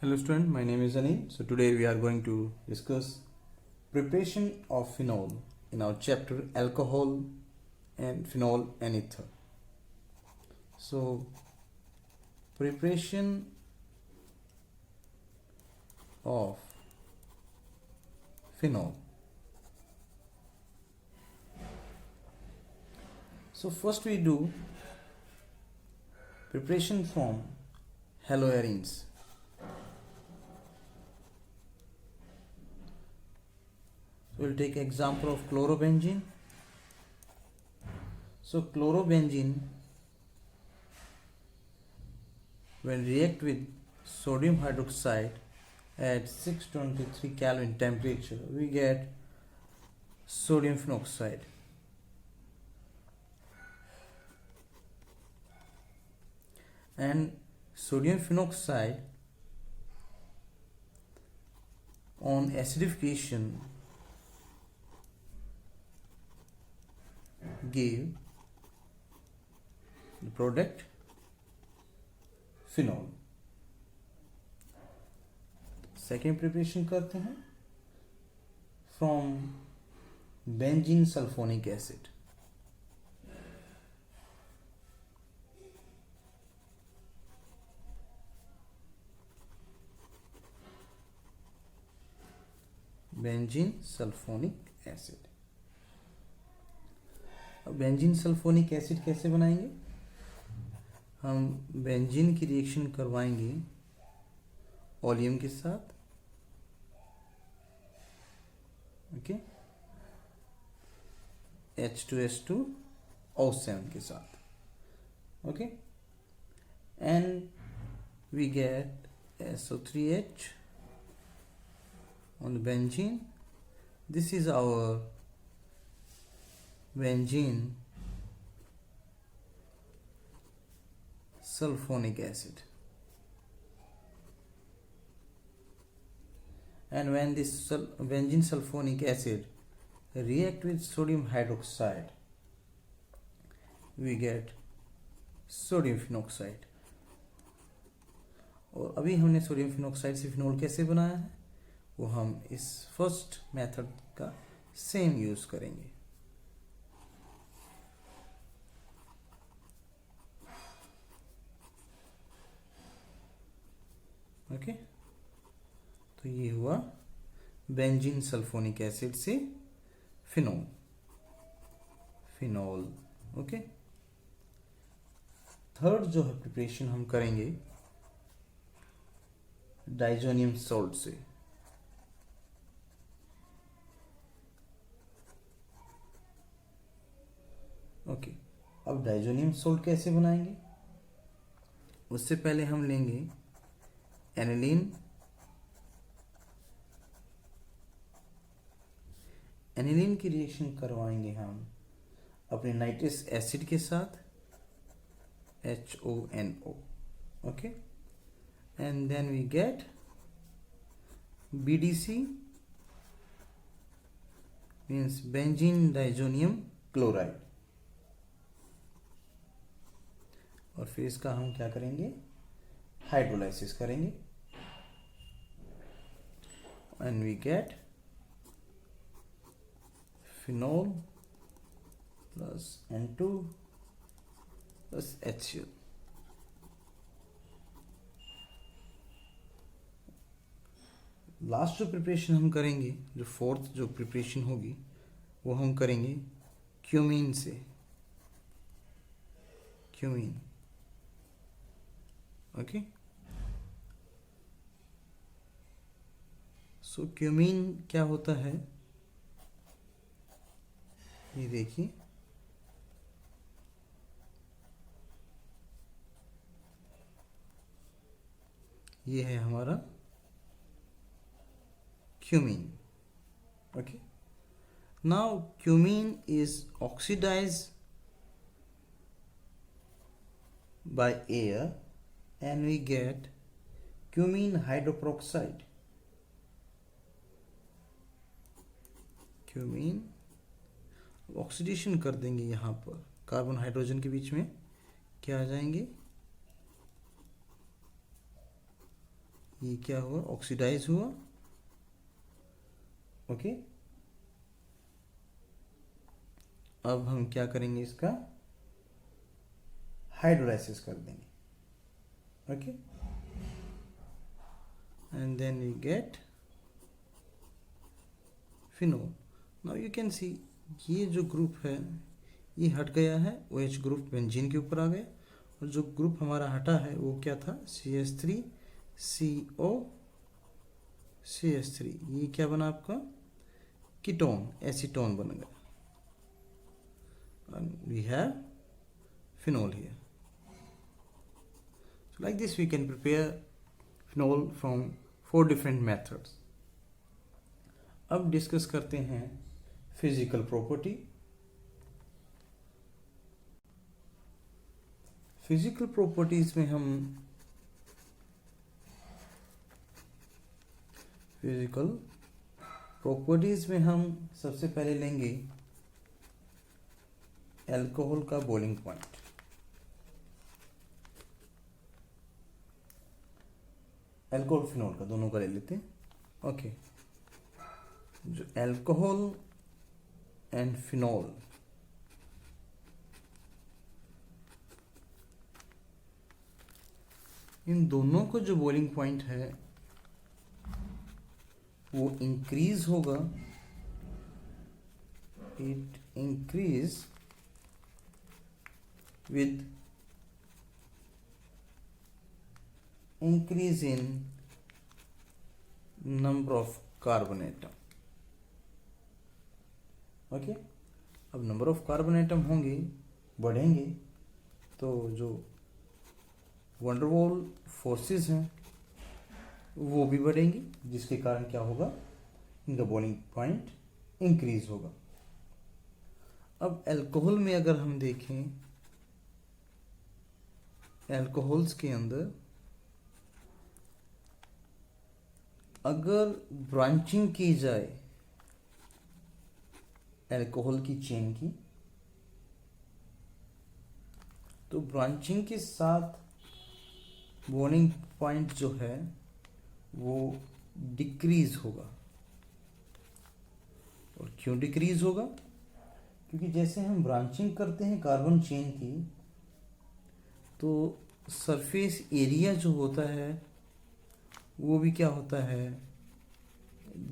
Hello student, my name is Anil. So today we are going to discuss preparation of phenol in our chapter alcohol and phenol and ether. So preparation of phenol. So first we do preparation from haloarenes. We'll take example of chlorobenzene. So chlorobenzene when react with sodium hydroxide at 623 Kelvin temperature, we get sodium phenoxide. And sodium phenoxide on acidification give the product phenol. Second preparation करते हैं from benzene sulphonic acid. Benzene sulphonic acid. अब benzene sulphonic acid कैसे बनाएंगे? हम benzene की reaction करवाएंगे oleum के साथ. ओके, H2S2O7 के साथ. Okay, and we get SO3H on the benzene. This is our benzene sulfonic acid. And when this benzene sulfonic acid react with sodium hydroxide, we get sodium phenoxide. और अभी हमने sodium phenoxide से phenol कैसे बनाया है वो हम इस फर्स्ट मेथड का सेम यूज करेंगे. ओके, तो ये हुआ बेंजीन सल्फोनिक एसिड से फिनोल. ओके, थर्ड जो है प्रिपरेशन हम करेंगे डाइजोनियम सॉल्ट से. ओके, अब डाइजोनियम सॉल्ट कैसे बनाएंगे? उससे पहले हम लेंगे एनिलीन. एनिलीन की रिएक्शन करवाएंगे हम अपने नाइट्रस एसिड के साथ HONO. Okay, and then we get BDC means benzene diazonium chloride. और फिर इसका हम क्या करेंगे? हाइड्रोलाइसिस करेंगे and we get phenol plus N2 plus HCl. Last जो प्रिपरेशन हम करेंगे, जो फोर्थ जो प्रिपरेशन होगी वो हम करेंगे क्यूमीन से. क्यूमीन. ओके, सो क्यूमीन क्या होता है ये देखिए. ये है हमारा cumene. Okay, now cumene is oxidised by air and we get cumene hydroperoxide. Cumene oxidation कर देंगे. यहाँ पर कार्बन हाइड्रोजन के बीच में क्या आ जाएंगे? ये क्या हुआ, ऑक्सीडाइज हुआ। ओके, अब हम क्या करेंगे, इसका हाइड्रोलाइसिस कर देंगे। Okay, and then you get phenol. Now you can see ये जो ग्रुप है ये हट गया है, OH ग्रुप बेंजीन के ऊपर आ गया, और जो ग्रुप हमारा हटा है वो क्या था, CH3CO CH3। ये क्या बना आपका, कीटोन, एसीटोन बन गया। And we have phenol here. So like this we can prepare phenol from 4 different methods. अब डिस्कस करते हैं फिजिकल प्रॉपर्टी। फिजिकल प्रॉपर्टीज में हम सबसे पहले लेंगे अल्कोहल का बॉइलिंग पॉइंट। अल्कोहल फिनोल का दोनों का ले लेते हैं। ओके, जो अल्कोहल एंड फिनोल, इन दोनों को जो बॉइलिंग पॉइंट है वो इंक्रीज होगा, it increase with increase in number of carbon atom। Okay, अब नंबर ऑफ कार्बन एटम होंगे, बढ़ेंगे, तो जो वंडरवॉल फोर्सेस हैं वो भी बढ़ेंगी, जिसके कारण क्या होगा, इनका बॉइलिंग पॉइंट इंक्रीज होगा। अब अल्कोहल में अगर हम देखें, अल्कोहल्स के अंदर अगर ब्रांचिंग की जाए अल्कोहल की चेन की, तो ब्रांचिंग के साथ बॉइलिंग पॉइंट जो है वो डिक्रीज होगा। और क्यों डिक्रीज होगा, क्योंकि जैसे हम ब्रांचिंग करते हैं कार्बन चेन की, तो सरफेस एरिया जो होता है वो भी क्या होता है,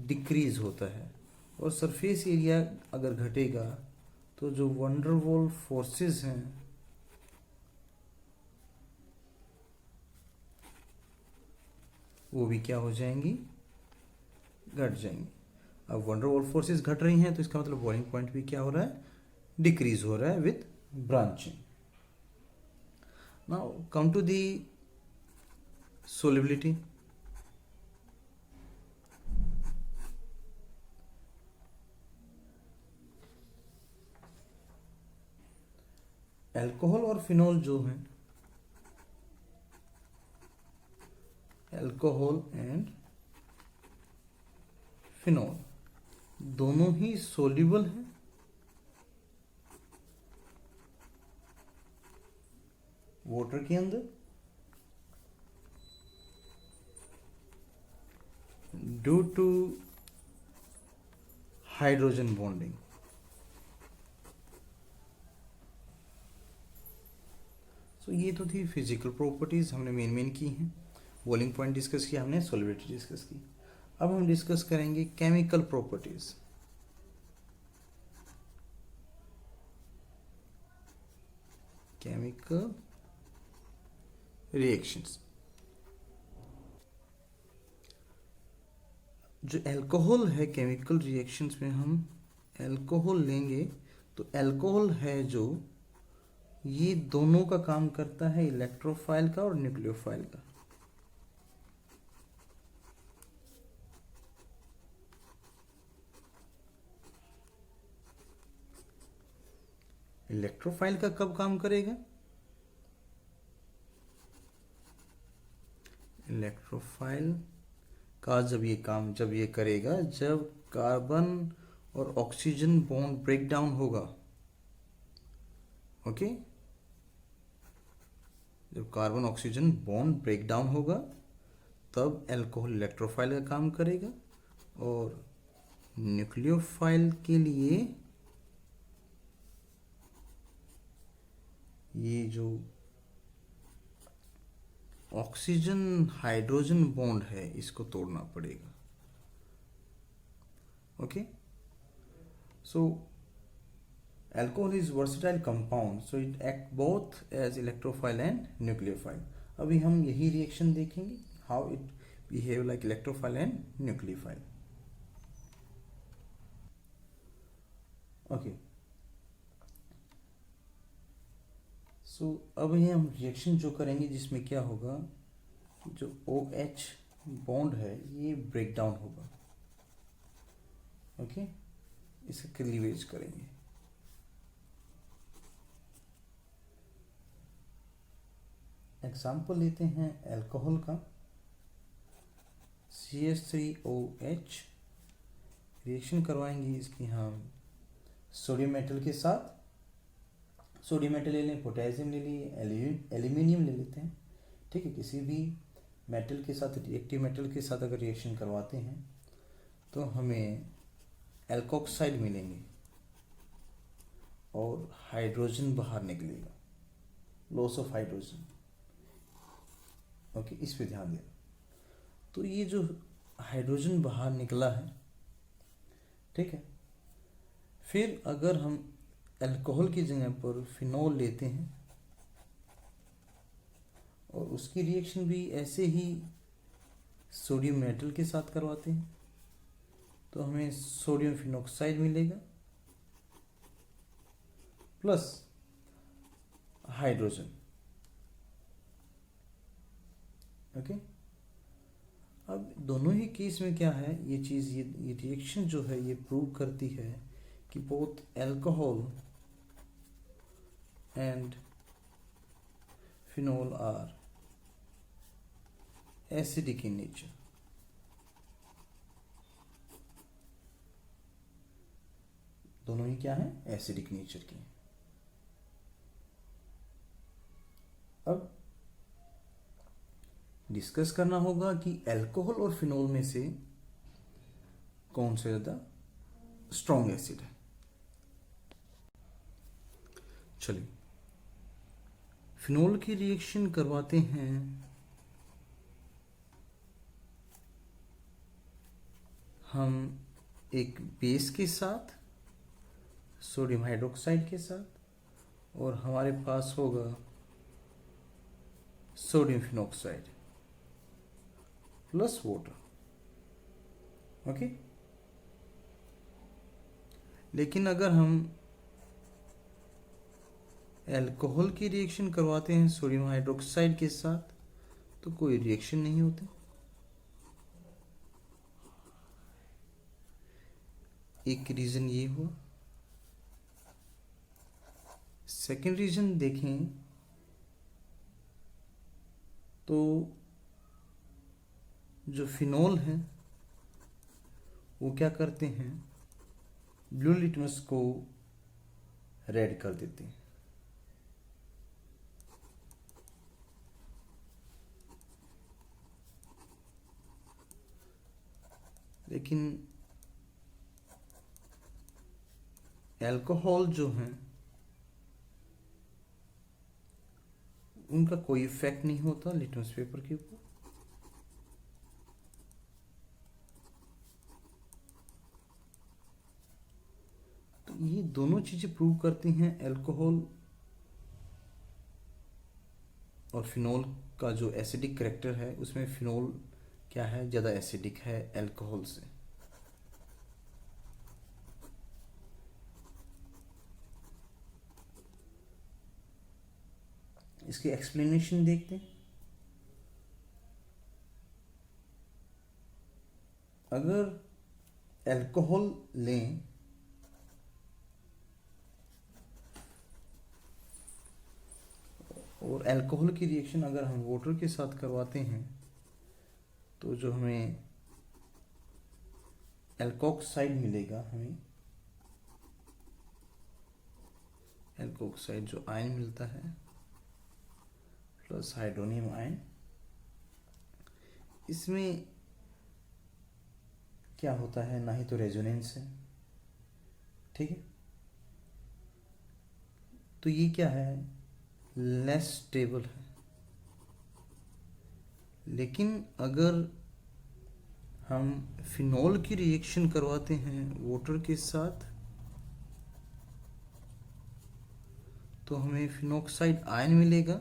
डिक्रीज होता है। और सरफेस एरिया अगर घटेगा तो जो वंडरवॉल फोर्सेस हैं वो भी क्या हो जाएंगी, घट जाएंगी। अब वंडरवॉल फोर्सेस घट रही हैं तो इसका मतलब बॉइलिंग पॉइंट भी क्या हो रहा है, डिक्रीज हो रहा है with branching. Now come to the solubility। Alcohol और फिनोल जो हैं, अल्कोहल एंड फिनोल दोनों ही सोल्यूबल हैं वाटर के अंदर ड्यू टू हाइड्रोजन बॉन्डिंग। सो ये तो थी फिजिकल प्रॉपर्टीज, हमने मेन की हैं। बॉइलिंग पॉइंट डिस्कस किया हमने, सॉल्युबिलिटी डिस्कस की। अब हम डिस्कस करेंगे केमिकल प्रॉपर्टीज। Chemical reactions. जो अल्कोहल है, केमिकल रिएक्शंस में हम अल्कोहल लेंगे तो अल्कोहल है जो ये दोनों का काम करता है, इलेक्ट्रोफाइल का और न्यूक्लियोफाइल का। इलेक्ट्रोफाइल का कब काम करेगा, इलेक्ट्रोफाइल का जब ये करेगा जब कार्बन और ऑक्सीजन बॉन्ड ब्रेक डाउन होगा। ओके, जब carbon oxygen bond break down होगा तब अल्कोहल इलेक्ट्रोफाइल का काम करेगा, और न्यूक्लियोफाइल के लिए ये जो ऑक्सीजन हाइड्रोजन बॉन्ड है इसको तोड़ना पड़ेगा। Okay, so alcohol is versatile compound, so it act both as electrophile and nucleophile. अभी हम यही रिएक्शन देखेंगे, how it behave like electrophile and nucleophile. Okay, so अब ये हम रिएक्शन जो करेंगे जिसमें क्या होगा, जो OH बॉन्ड है ये ब्रेक डाउन होगा। ओके, इसका क्लीवेज करेंगे। एग्जाम्पल लेते हैं अल्कोहल का, CH3OH रिएक्शन करवाएंगे इसकी हम सोडियम मेटल के साथ। सोडियम मेटल ले लें, पोटेशियम ले लिए, एल्यूमिनियम ले लेते हैं। ठीक है, किसी भी मेटल के साथ, रिएक्टिव मेटल के साथ अगर रिएक्शन करवाते हैं तो हमें एल्कोक्साइड मिलेंगे और हाइड्रोजन बाहर निकलेगा, लॉस ऑफ हाइड्रोजन। ओके, इस पे ध्यान दें। तो ये जो हाइड्रोजन बाहर निकला है, ठीक है, फिर अगर हम अल्कोहल की जगह पर फिनॉल लेते हैं और उसकी रिएक्शन भी ऐसे ही सोडियम मेटल के साथ करवाते हैं तो हमें सोडियम फिनॉक्साइड मिलेगा प्लस हाइड्रोजन। ओके, अब दोनों ही केस में क्या है, ये चीज़, ये रिएक्शन जो है ये प्रूव करती है कि both alcohol and phenol are acidic in nature. दोनों ही क्या है, एसिडिक नेचर की। अब डिस्कस करना होगा कि अल्कोहल और फिनॉल में से कौन सा ज़्यादा स्ट्रॉन्ग एसिड है। चलिए, फिनॉल की रिएक्शन करवाते हैं हम एक बेस के साथ, सोडियम हाइड्रोक्साइड के साथ, और हमारे पास होगा sodium phenoxide plus water. Okay, लेकिन अगर हम अल्कोहल की रिएक्शन करवाते हैं सोडियम हाइड्रोक्साइड के साथ तो कोई रिएक्शन नहीं होती। एक रीजन ये हुआ। सेकेंड रीजन देखें तो जो फिनॉल है वो क्या करते हैं, ब्लू लिटमस को रेड कर देते हैं। लेकिन अल्कोहल जो हैं उनका कोई इफेक्ट नहीं होता लिटमस पेपर के ऊपर। तो ये दोनों चीजें प्रूव करती हैं अल्कोहल और फिनॉल का जो एसिडिक करेक्टर है उसमें फिनॉल क्या है, ज़्यादा एसिडिक है अल्कोहल से। इसकी एक्सप्लेनेशन देखते हैं। अगर अल्कोहल लें और अल्कोहल की रिएक्शन अगर हम वाटर के साथ करवाते हैं तो जो हमें एल्कोक्साइड मिलेगा, हमें एल्कोक्साइड जो आयन मिलता है प्लस हाइड्रोनियम आयन, इसमें क्या होता है, ना ही तो रेजोनेंस है, ठीक है। तो ये क्या है, लेस स्टेबल है। लेकिन अगर हम फिनॉल की रिएक्शन करवाते हैं वाटर के साथ तो हमें फिनॉक्साइड आयन मिलेगा।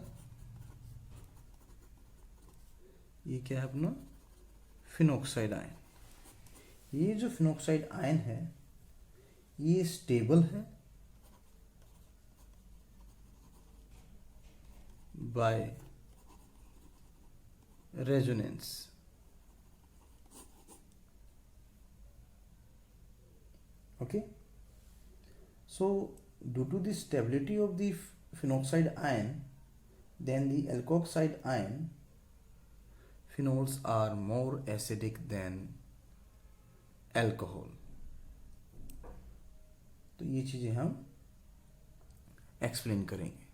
ये क्या है अपना फिनॉक्साइड आयन। ये जो फिनॉक्साइड आयन है ये स्टेबल है by resonance. Okay, so due to the stability of the phenoxide ion, then the alkoxide ion, phenols are more acidic than alcohol. तो ये चीज़ें हम एक्सप्लेन करेंगे।